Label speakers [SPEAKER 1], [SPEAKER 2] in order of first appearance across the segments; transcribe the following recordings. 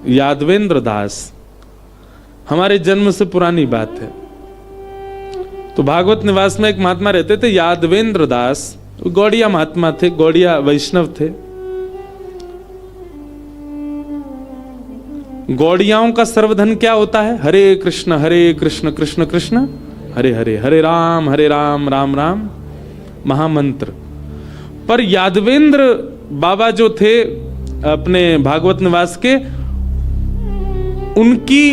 [SPEAKER 1] यादवेंद्र दास, हमारे जन्म से पुरानी बात है। तो भागवत निवास में एक महात्मा रहते थे यादवेंद्र दास, गौड़िया महात्मा थे, गौड़िया वैष्णव थे। गौड़ियाओं का सर्वधन क्या होता है? हरे कृष्ण कृष्ण कृष्ण हरे हरे, हरे राम राम राम महामंत्र। पर यादवेंद्र बाबा जो थे अपने भागवत निवास के, उनकी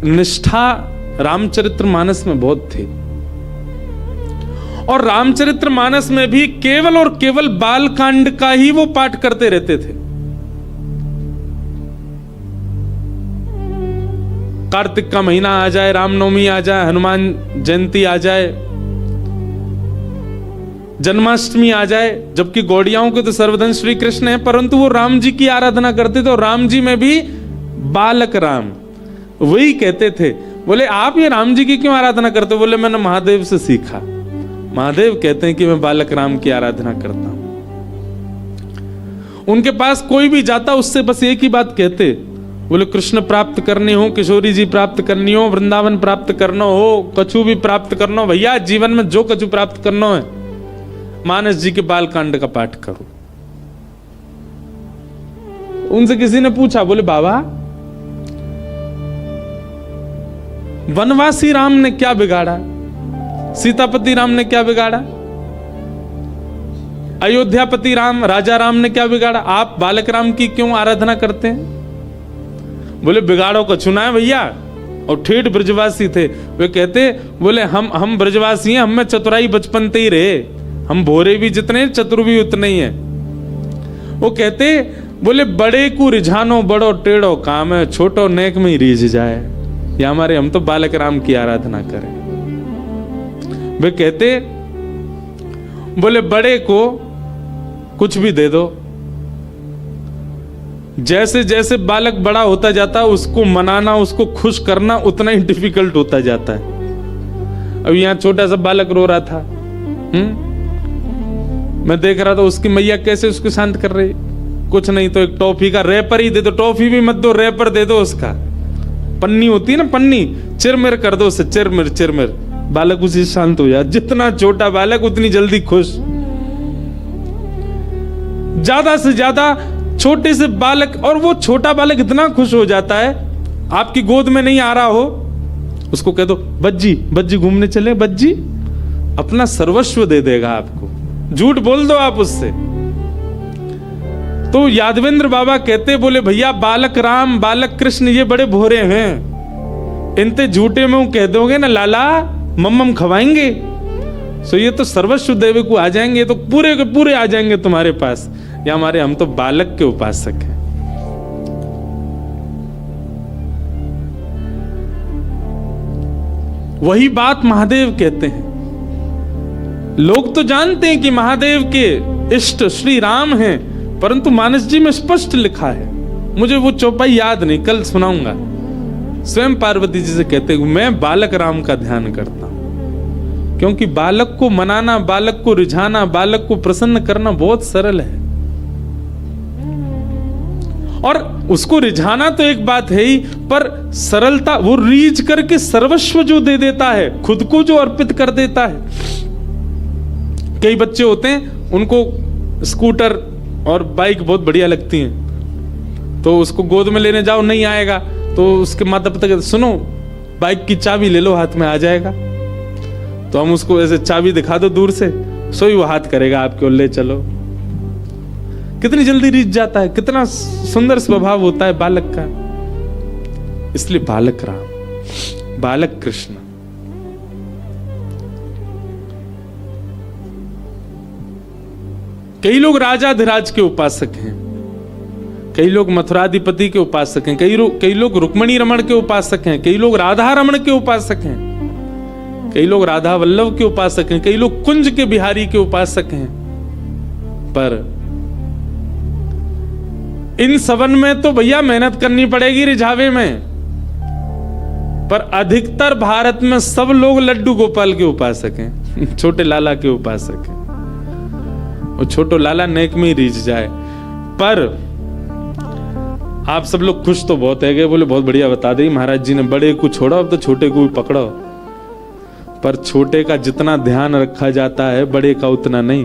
[SPEAKER 1] निष्ठा रामचरितमानस में बहुत थी। और रामचरितमानस में भी केवल और केवल बाल कांड का ही वो पाठ करते रहते थे। कार्तिक का महीना आ जाए, रामनवमी आ जाए, हनुमान जयंती आ जाए, जन्माष्टमी आ जाए, जबकि गौड़ियाओं के तो सर्वधन श्री कृष्ण है, परंतु वो राम जी की आराधना करते थे। और राम जी में भी बालक राम। वही कहते थे, बोले आप ये राम जी की क्यों आराधना करते हो? बोले मैंने महादेव से सीखा। महादेव कहते हैं कि मैं बालक राम की आराधना करता हूं। उनके पास कोई भी जाता उससे बस एक ही बात कहते, बोले कृष्ण प्राप्त करनी हो, किशोरी जी प्राप्त करनी हो, वृंदावन प्राप्त करना हो, कछु भी प्राप्त करना हो, भैया जीवन में जो कछु प्राप्त करना है, मानस जी के बाल कांड का पाठ करो। उनसे किसी ने पूछा, बोले बाबा वनवासी राम ने क्या बिगाड़ा, सीतापति राम ने क्या बिगाड़ा, अयोध्यापति राम राजा राम ने क्या बिगाड़ा, आप बालक राम की क्यों आराधना करते हैं? बोले बिगाड़ो का चुना है भैया। और ठेठ ब्रजवासी थे, वे कहते, बोले हम ब्रजवासी हैं, हम में चतुराई बचपन से ही रहे, हम भोरे भी जितने चतुर भी उतने ही हैं। वो कहते, बोले बड़े को रिझानो बड़ो टेढ़ो काम है, छोटो नेक में ही रीझ जाए। या हमारे हम तो बालक राम की आराधना करें। वे कहते, बोले बड़े को कुछ भी दे दो, जैसे जैसे बालक बड़ा होता जाता है उसको मनाना, उसको खुश करना उतना ही डिफिकल्ट होता जाता है। अब यहां छोटा सा बालक रो रहा था, मैं देख रहा था उसकी मैया कैसे उसको शांत कर रही। कुछ नहीं तो एक टॉफी का रैपर ही दे दो, टॉफी भी मत दो, रैपर दे दो, उसका पन्नी होती है ना, पन्नी चिरमिर कर दो उसे, चिरमिर, बालक उसी शांत हो जाए। जितना छोटा बालक उतनी जल्दी खुश। ज्यादा से ज्यादा छोटे से बालक, और वो छोटा बालक इतना खुश हो जाता है, आपकी गोद में नहीं आ रहा हो, उसको कह दो बज्जी घूमने चले, बज्जी अपना सर्वस्व दे देगा आपको। झूठ बोल दो आप उससे। तो यादवेंद्र बाबा कहते, बोले भैया बालक राम बालक कृष्ण ये बड़े भोरे हैं, इनते झूठे में कह दोगे ना लाला मम्मम खवाएंगे, सो ये तो सर्वस्व देवे को आ जाएंगे, तो पूरे के पूरे आ जाएंगे तुम्हारे पास। या हमारे हम तो बालक के उपासक हैं। वही बात महादेव कहते हैं। लोग तो जानते हैं कि महादेव के इष्ट श्री राम हैं, परंतु मानस जी में स्पष्ट लिखा है, मुझे वो चौपाई याद नहीं, कल सुनाऊंगा। स्वयं पार्वती जी से कहते हैं मैं बालक राम का ध्यान करता हूं, क्योंकि बालक को मनाना, बालक को रिझाना, बालक को प्रसन्न करना बहुत सरल है। और उसको रिझाना तो एक बात है ही, पर सरलता, वो रीझ करके सर्वस्व जो दे देता है, खुद को जो अर्पित कर देता है। कई बच्चे होते हैं उनको स्कूटर और बाइक बहुत बढ़िया लगती हैं, तो उसको गोद में लेने जाओ नहीं आएगा, तो उसके माता पिता कहते सुनो बाइक की चाबी ले लो, हाथ में आ जाएगा। तो हम उसको ऐसे चाबी दिखा दो दूर से, सो ही वो हाथ करेगा आपके और ले चलो। कितनी जल्दी रीझ जाता है, कितना सुंदर स्वभाव होता है बालक का। इसलिए बालक राम बालक कृष्ण। कई लोग राजाधिराज के उपासक हैं, कई लोग मथुराधिपति के उपासक हैं, कई लोग रुक्मणी रमण के उपासक हैं, कई लोग राधा रमण के उपासक हैं, कई लोग राधा वल्लभ के उपासक हैं, कई लोग कुंज के बिहारी के उपासक हैं। पर इन सबन में तो भैया मेहनत करनी पड़ेगी रिझावे में। पर अधिकतर भारत में सब लोग लड्डू गोपाल के उपासक हैं, छोटे लाला के उपासक हैं। और छोटो लाला नेक में ही रीझ जाए। पर आप सब लोग खुश तो बहुत है, बोले बहुत बढ़िया बता दी महाराज जी ने, बड़े को छोड़ा अब तो छोटे को भी पकड़ो। पर छोटे का जितना ध्यान रखा जाता है बड़े का उतना नहीं।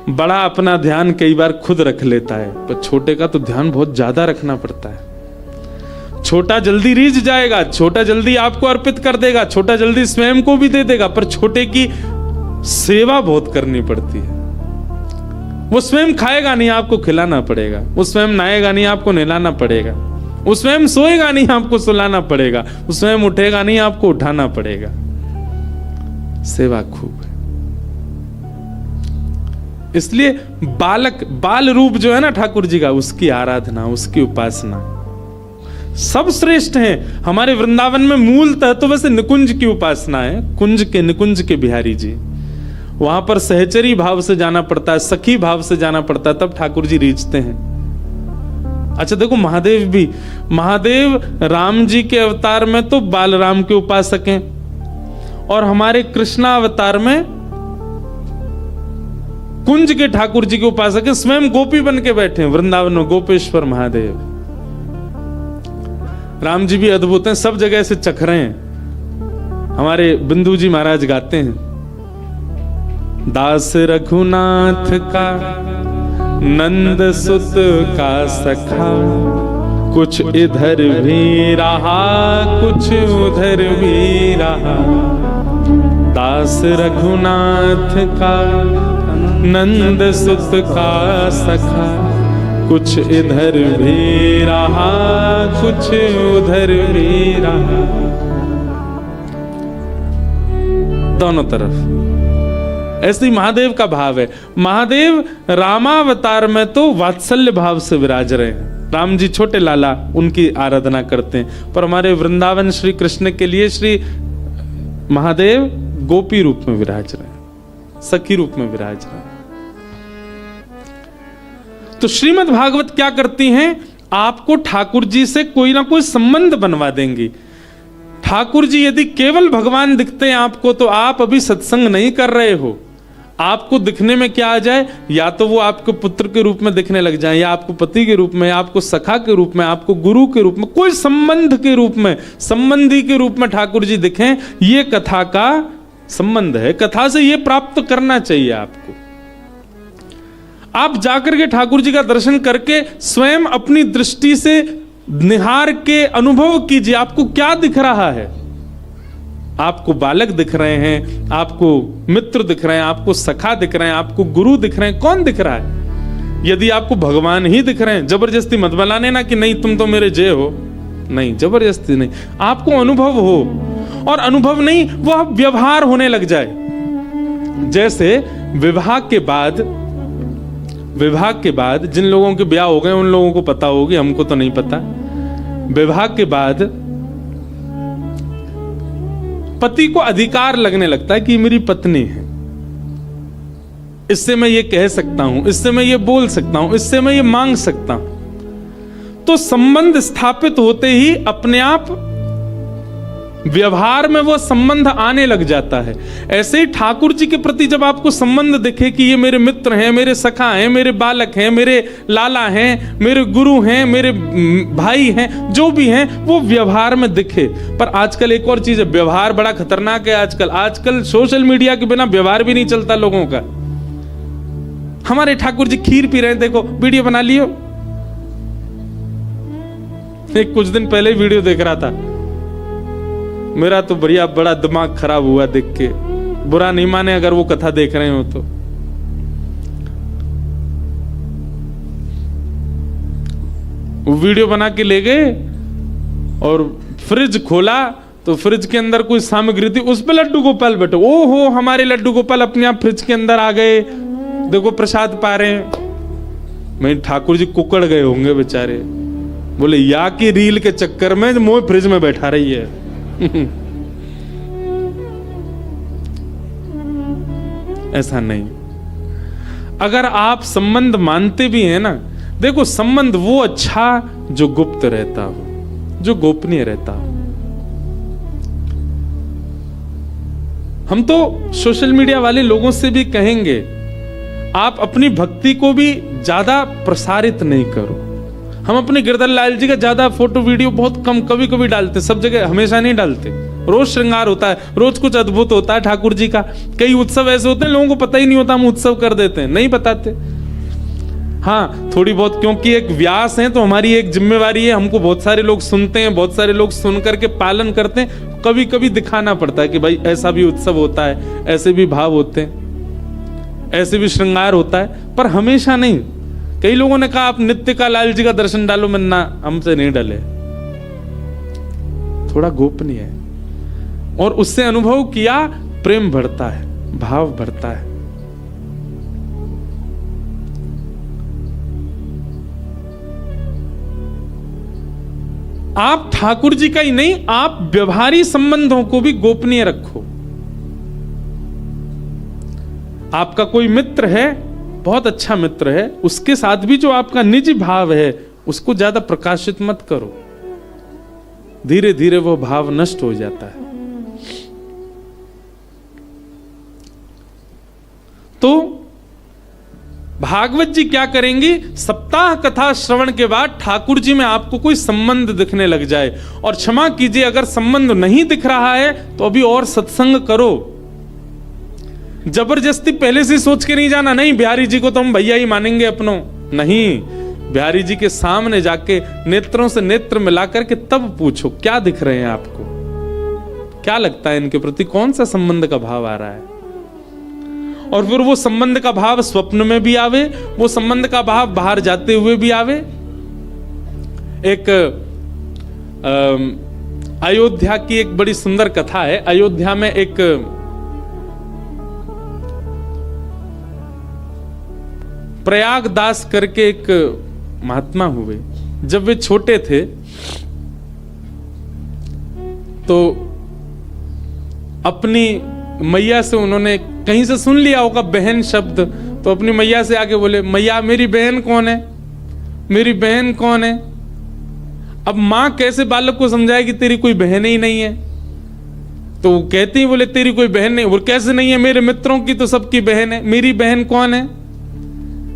[SPEAKER 1] बड़ा अपना ध्यान कई बार खुद रख लेता है, पर छोटे का तो ध्यान बहुत ज्यादा रखना पड़ता है। छोटा जल्दी रीझ जाएगा, छोटा जल्दी आपको अर्पित कर देगा, छोटा जल्दी स्वयं को भी दे देगा, पर छोटे की सेवा बहुत करनी पड़ती है। वो स्वयं खाएगा नहीं, आपको खिलाना पड़ेगा। वो स्वयं नहाएगा नहीं, आपको नहलाना पड़ेगा। वो स्वयं सोएगा नहीं, आपको सुलाना पड़ेगा। वो स्वयं उठेगा नहीं, आपको उठाना पड़ेगा। सेवा खूब है। इसलिए बाल रूप जो है ना ठाकुर जी का, उसकी आराधना, उसकी उपासना सब श्रेष्ठ हैं। हमारे वृंदावन में मूलतः तो वैसे निकुंज की उपासना है, निकुंज के बिहारी जी। वहां पर सहचरी भाव से जाना पड़ता है, सखी भाव से जाना पड़ता है, तब ठाकुर जी रीझते हैं। अच्छा देखो महादेव राम जी के अवतार में तो बालराम के उपासक हैं, और हमारे कृष्णा अवतार में कुंज के ठाकुर जी के उपासक हैं। स्वयं गोपी बन के बैठे हैं वृंदावन में, गोपेश्वर महादेव। राम जी भी अद्भुत हैं, सब जगह से चख रहे हैं। हमारे बिंदु जी महाराज गाते हैं, दास रघुनाथ का नंद सुत का सखा, कुछ इधर भी रहा कुछ उधर भी रहा। दास रघुनाथ का नंद सुत का सखा, कुछ इधर भी रहा कुछ उधर भी रहा। दोनों तरफ ऐसे ही महादेव का भाव है। महादेव रामावतार में तो वात्सल्य भाव से विराज रहे हैं। राम जी छोटे लाला, उनकी आराधना करते हैं, पर हमारे वृंदावन श्री कृष्ण के लिए श्री महादेव गोपी रूप में विराज रहे हैं, सखी रूप में विराज रहे हैं। तो श्रीमद् भागवत क्या करती हैं, आपको ठाकुर जी से कोई ना कोई संबंध बनवा देंगी। ठाकुर जी यदि केवल भगवान दिखते हैं आपको, तो आप अभी सत्संग नहीं कर रहे हो। आपको दिखने में क्या आ जाए, या तो वो आपको पुत्र के रूप में दिखने लग जाए, या आपको पति के रूप में, या आपको सखा के रूप में, आपको गुरु के रूप में, कोई संबंध के रूप में, संबंधी के रूप में ठाकुर जी दिखें। ये कथा का संबंध है, कथा से ये प्राप्त करना चाहिए आपको। आप जाकर के ठाकुर जी का दर्शन करके स्वयं अपनी दृष्टि से निहार के अनुभव कीजिए, आपको क्या दिख रहा है। आपको बालक दिख रहे हैं, आपको मित्र दिख रहे हैं, आपको सखा दिख रहे हैं, आपको गुरु दिख रहे हैं, कौन दिख रहा है। यदि आपको भगवान ही दिख रहे हैं, जबरदस्ती मत बनाने ना कि नहीं तुम तो मेरे जय हो, नहीं, जबरदस्ती नहीं। आपको अनुभव हो, और अनुभव नहीं वह व्यवहार होने लग जाए। जैसे विवाह के बाद जिन लोगों के ब्याह हो गए उन लोगों को पता होगी, हमको तो नहीं पता। विवाह के बाद पति को अधिकार लगने लगता है कि मेरी पत्नी है, इससे मैं ये कह सकता हूं, इससे मैं ये बोल सकता हूं, इससे मैं ये मांग सकता हूं। तो संबंध स्थापित होते ही अपने आप व्यवहार में वो संबंध आने लग जाता है। ऐसे ही ठाकुर जी के प्रति जब आपको संबंध दिखे कि ये मेरे मित्र हैं, मेरे सखा हैं, मेरे बालक हैं, मेरे लाला हैं, मेरे गुरु हैं, मेरे भाई हैं, जो भी हैं, वो व्यवहार में दिखे। पर आजकल एक और चीज है, व्यवहार बड़ा खतरनाक है। आजकल सोशल मीडिया के बिना व्यवहार भी नहीं चलता लोगों का। हमारे ठाकुर जी खीर पी रहे हैं, देखो वीडियो बना लियो। एक कुछ दिन पहले वीडियो देख रहा था, मेरा तो बड़ा दिमाग खराब हुआ देख के। बुरा नहीं माने अगर वो कथा देख रहे हो तो। वो वीडियो बना के ले गए और फ्रिज खोला तो फ्रिज के अंदर कोई सामग्री थी, उस पे लड्डू गोपाल बैठे। ओहो, हमारे लड्डू गोपाल अपने आप फ्रिज के अंदर आ गए, देखो प्रसाद पा रहे हैं। मैं ठाकुर जी कुकड़ गए होंगे बेचारे, बोले या की रील के चक्कर में मोह फ्रिज में बैठा रही है। ऐसा नहीं। अगर आप संबंध मानते भी हैं ना, देखो संबंध वो अच्छा जो गुप्त रहता हो, जो गोपनीय रहता हो। हम तो सोशल मीडिया वाले लोगों से भी कहेंगे, आप अपनी भक्ति को भी ज्यादा प्रसारित नहीं करो। हम अपने गिरधर लाल जी का ज्यादा फोटो वीडियो बहुत कम कभी कभी डालते, सब जगह हमेशा नहीं डालते। रोज श्रृंगार होता है, रोज कुछ अद्भुत होता है ठाकुर जी का। कई उत्सव ऐसे होते हैं लोगों को पता ही नहीं होता, हम उत्सव कर देते हैं, नहीं बताते। हाँ थोड़ी बहुत, क्योंकि एक व्यास है तो हमारी एक जिम्मेवारी है, हमको बहुत सारे लोग सुनते हैं, बहुत सारे लोग सुन करके पालन करते हैं, कभी कभी दिखाना पड़ता है कि भाई ऐसा भी उत्सव होता है, ऐसे भी भाव होते हैं, ऐसे भी श्रृंगार होता है, पर हमेशा नहीं। कई लोगों ने कहा आप नित्य का लाल जी का दर्शन डालो, मैं ना, हमसे नहीं डले, थोड़ा गोपनीय है। और उससे अनुभव किया, प्रेम बढ़ता है, भाव बढ़ता है। आप ठाकुर जी का ही नहीं, आप व्यवहारिक संबंधों को भी गोपनीय रखो। आपका कोई मित्र है, बहुत अच्छा मित्र है, उसके साथ भी जो आपका निजी भाव है उसको ज्यादा प्रकाशित मत करो, धीरे धीरे वो भाव नष्ट हो जाता है। तो भागवत जी क्या करेंगी, सप्ताह कथा श्रवण के बाद ठाकुर जी में आपको कोई संबंध दिखने लग जाए, और क्षमा कीजिए अगर संबंध नहीं दिख रहा है तो अभी और सत्संग करो। जबरदस्ती पहले से सोच के नहीं जाना, नहीं बिहारी जी को तो हम भैया ही मानेंगे अपनों, नहीं, बिहारी जी के सामने जाके नेत्रों से नेत्र मिला करके तब पूछो क्या दिख रहे हैं आपको, क्या लगता है इनके प्रति, कौन सा संबंध का भाव आ रहा है। और फिर वो संबंध का भाव स्वप्न में भी आवे, वो संबंध का भाव बाहर जाते हुए भी आवे। एक अयोध्या की एक बड़ी सुंदर कथा है। अयोध्या में एक प्रयागदास करके एक महात्मा हुए। जब वे छोटे थे तो अपनी मैया से उन्होंने कहीं से सुन लिया होगा बहन शब्द, तो अपनी मैया से आके बोले, मैया मेरी बहन कौन है, मेरी बहन कौन है। अब मां कैसे बालक को समझाएगी तेरी कोई बहन ही नहीं है, तो वो कहती बोले तेरी कोई बहन नहीं, वो कैसे नहीं है, मेरे मित्रों की तो सबकी बहन है, मेरी बहन कौन है,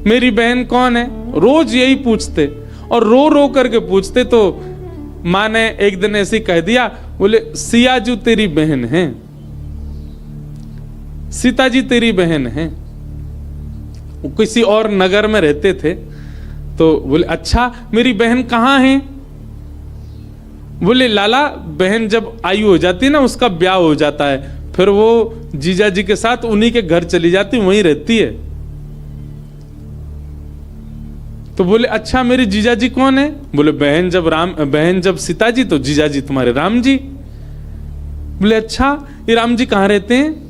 [SPEAKER 1] मेरी बहन कौन है। रोज यही पूछते और रो रो करके पूछते। तो मां ने एक दिन ऐसे कह दिया, बोले सियाजू तेरी बहन है, सीता जी तेरी बहन है। वो किसी और नगर में रहते थे, तो बोले अच्छा मेरी बहन कहाँ है। बोले लाला बहन जब आयु हो जाती है ना, उसका ब्याह हो जाता है, फिर वो जीजा जी के साथ उन्हीं के घर चली जाती, वहीं रहती है। तो बोले अच्छा मेरे जीजा जी कौन है। बोले बहन जब सीता जी तो जीजा जी तुम्हारे राम जी। बोले अच्छा ये राम जी कहाँ रहते हैं।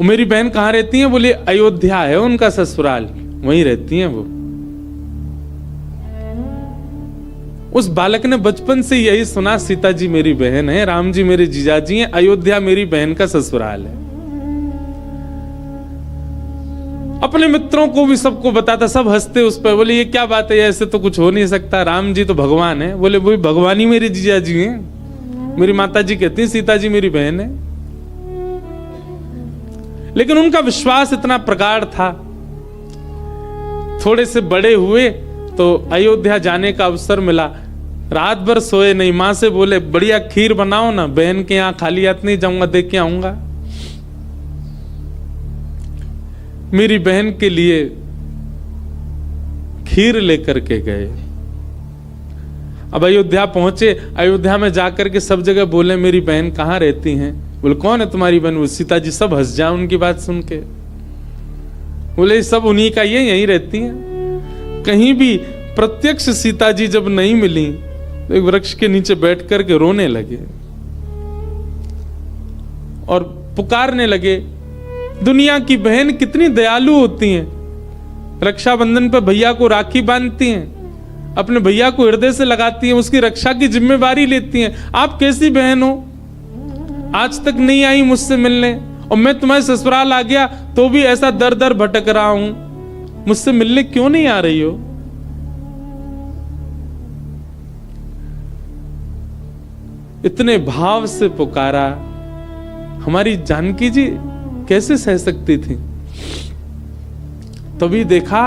[SPEAKER 1] मेरी बहन कहाँ रहती है। बोले अयोध्या है उनका ससुराल, वहीं रहती हैं वो। उस बालक ने बचपन से यही सुना, सीता जी मेरी बहन है, राम जी मेरे जीजा जी हैं, अयोध्या मेरी बहन का ससुराल है। अपने मित्रों को भी सबको बताता, सब हंसते उस पर। बोले ये क्या बात है, ऐसे तो कुछ हो नहीं सकता, राम जी तो भगवान है। बोले वो भगवान ही मेरे जीजा जी हैं, मेरी माता जी कहती हैं सीता जी मेरी बहन है। लेकिन उनका विश्वास इतना प्रगाढ़ था। थोड़े से बड़े हुए तो अयोध्या जाने का अवसर मिला, रात भर सोए नहीं। मां से बोले बढ़िया खीर बनाओ ना, बहन के यहाँ खाली हाथ नहीं जाऊंगा, देख के आऊंगा। मेरी बहन के लिए खीर लेकर के गए। अब अयोध्या पहुंचे, अयोध्या में जाकर के सब जगह बोले मेरी बहन कहाँ रहती हैं। बोले कौन है तुम्हारी बहन। वो सीता जी, सब हंस जाए उनकी बात सुन के। बोले सब उन्हीं का, ये यहीं रहती हैं। कहीं भी प्रत्यक्ष सीता जी जब नहीं मिली तो एक वृक्ष के नीचे बैठ करके रोने लगे और पुकारने लगे, दुनिया की बहन कितनी दयालु होती हैं, रक्षाबंधन पर भैया को राखी बांधती हैं, अपने भैया को हृदय से लगाती हैं, उसकी रक्षा की जिम्मेवारी लेती हैं। आप कैसी बहन हो, आज तक नहीं आई मुझसे मिलने, और मैं तुम्हारे ससुराल आ गया तो भी ऐसा दर दर भटक रहा हूं, मुझसे मिलने क्यों नहीं आ रही हो। इतने भाव से पुकारा। हमारी जानकी जी कैसे सह सकती थी। तभी देखा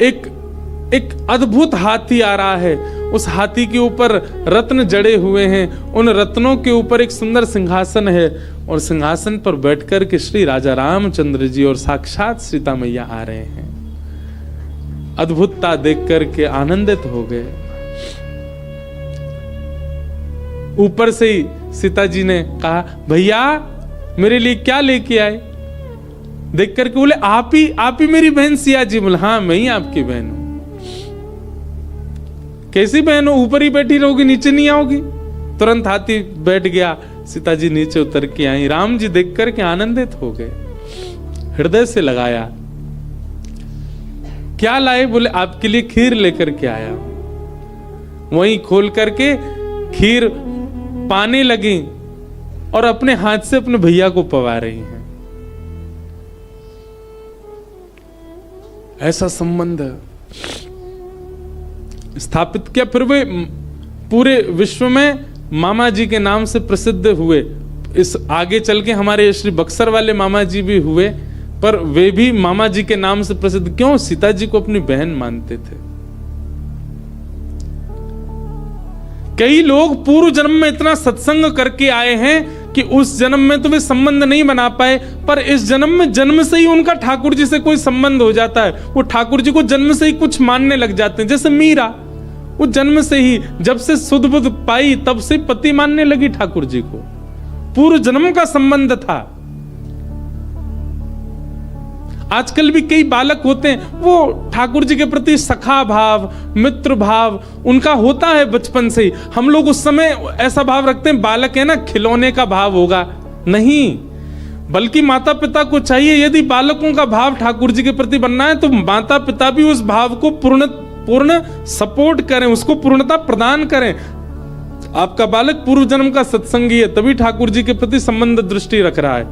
[SPEAKER 1] एक एक अद्भुत हाथी आ रहा है, उस हाथी के ऊपर रत्न जड़े हुए हैं, उन रत्नों के ऊपर एक सुंदर सिंहासन है और सिंहासन पर बैठकर के श्री राजा रामचंद्र जी और साक्षात सीता मैया आ रहे हैं। अद्भुतता देख करके आनंदित हो गए। ऊपर से ही सीता जी ने कहा, भैया मेरे लिए क्या लेके आए? देख करके बोले, आप ही मेरी बहन सिया जी? बोले, हाँ मैं ही आपकी बहन हूं। कैसी बहन हो, ऊपर ही बैठी रहोगी, नीचे नहीं आओगी? तुरंत हाथी बैठ गया, सीता जी नीचे उतर के आई। राम जी देख करके आनंदित हो गए, हृदय से लगाया। क्या लाए? बोले, आपके लिए खीर लेकर के आया। वहीं खोल करके खीर पाने लगी और अपने हाथ से अपने भैया को पवा रही हैं। ऐसा संबंध स्थापित किया। फिर वे पूरे विश्व में मामा जी के नाम से प्रसिद्ध हुए। इस आगे चल के हमारे श्री बक्सर वाले मामा जी भी हुए, पर वे भी मामा जी के नाम से प्रसिद्ध क्यों? सीता जी को अपनी बहन मानते थे। कई लोग पूर्व जन्म में इतना सत्संग करके आए हैं कि उस जन्म में तो वे संबंध नहीं बना पाए, पर इस जन्म में जन्म से ही उनका ठाकुर जी से कोई संबंध हो जाता है। वो ठाकुर जी को जन्म से ही कुछ मानने लग जाते हैं। जैसे मीरा, वो जन्म से ही जब से सुध बुध पाई तब से पति मानने लगी ठाकुर जी को। पूर्व जन्म का संबंध था। आजकल भी कई बालक होते हैं, वो ठाकुर जी के प्रति सखा भाव, मित्र भाव उनका होता है बचपन से ही। हम लोग उस समय ऐसा भाव रखते हैं, बालक है ना, खिलौने का भाव होगा। नहीं, बल्कि माता पिता को चाहिए, यदि बालकों का भाव ठाकुर जी के प्रति बनना है तो माता पिता भी उस भाव को पूर्ण सपोर्ट करें, उसको पूर्णता प्रदान करें। आपका बालक पूर्व जन्म का सत्संगी है, तभी ठाकुर जी के प्रति संबंध दृष्टि रख रहा है।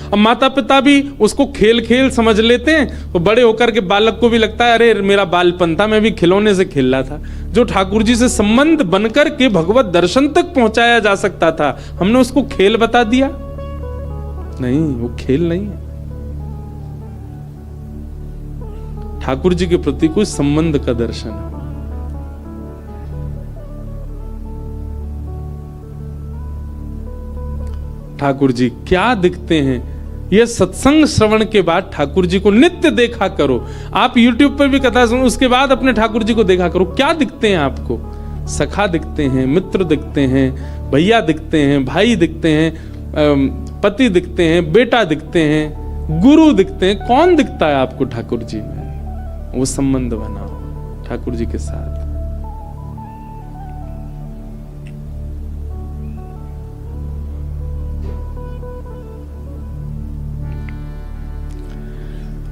[SPEAKER 1] अब माता पिता भी उसको खेल खेल समझ लेते हैं, तो बड़े होकर के बालक को भी लगता है, अरे मेरा बालपन था, मैं भी खिलौने से खेल रहा था। जो ठाकुर जी से संबंध बनकर के भगवत दर्शन तक पहुंचाया जा सकता था, हमने उसको खेल बता दिया। नहीं, वो खेल नहीं है। ठाकुर जी के प्रति कोई संबंध का दर्शन है। ठाकुर जी क्या दिखते हैं, यह सत्संग श्रवण के बाद ठाकुर जी को नित्य देखा करो। आप YouTube पर भी कथा सुनो, उसके बाद अपने ठाकुर जी को देखा करो। क्या दिखते हैं आपको? सखा दिखते हैं, मित्र दिखते हैं, भैया दिखते हैं, भाई दिखते हैं, पति दिखते हैं, बेटा दिखते हैं, गुरु दिखते हैं। कौन दिखता है आपको ठाकुर जी में? वो संबंध बनाओ ठाकुर जी के साथ।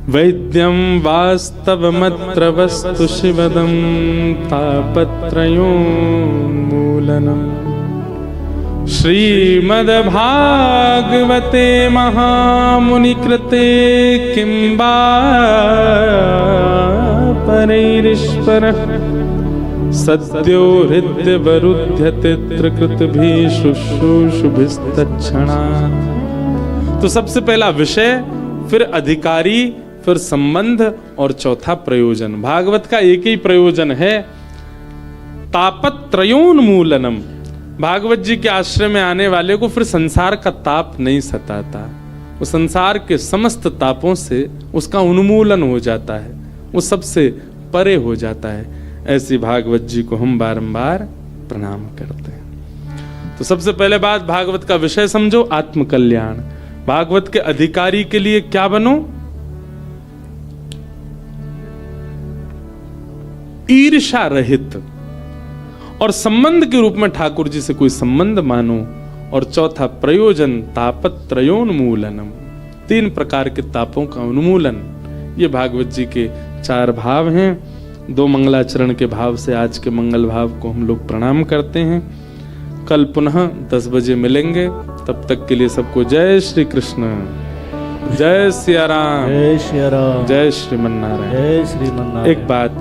[SPEAKER 1] वैद्यं वास्तवमत्र वस्तु शिवदं तापत्रयोन्मूलनम् श्रीमद्भागवते महामुनिकृते किं वा परैरीश्वरः सद्यो हृद्यवरुध्यते त्रिकृतभिः शुश्रूषुभिस्तत्क्षणात्। तो सबसे पहला विषय, फिर अधिकारी, फिर संबंध और चौथा प्रयोजन। भागवत का एक ही प्रयोजन है, तापत्रयोन्मूलनम। भागवत जी के आश्रय में आने वाले को फिर संसार का ताप नहीं सताता। वो संसार के समस्त तापों से उसका उन्मूलन हो जाता है, वो सबसे परे हो जाता है। ऐसी भागवत जी को हम बारंबार प्रणाम करते हैं। तो सबसे पहले बात, भागवत का विषय समझो, आत्मकल्याण। भागवत के अधिकारी के लिए क्या बनो? ईर्ष्या रहित, और संबंध के रूप में ठाकुर जी से कोई संबंध मानो। और चौथा प्रयोजन, तापत्रयोन्मूलनम, 3 प्रकार के तापों का उन्मूलन। ये भागवत जी के 4 भाव हैं। 2 मंगलाचरण के भाव से आज के मंगल भाव को हम लोग प्रणाम करते हैं। कल पुनः 10 बजे मिलेंगे, तब तक के लिए सबको जय श्री कृष्ण, जय सिया राम,
[SPEAKER 2] जय श्री राम,
[SPEAKER 1] जय श्रीमन्नारायण।
[SPEAKER 2] जय श्रीमन्नारायण।
[SPEAKER 1] एक बात,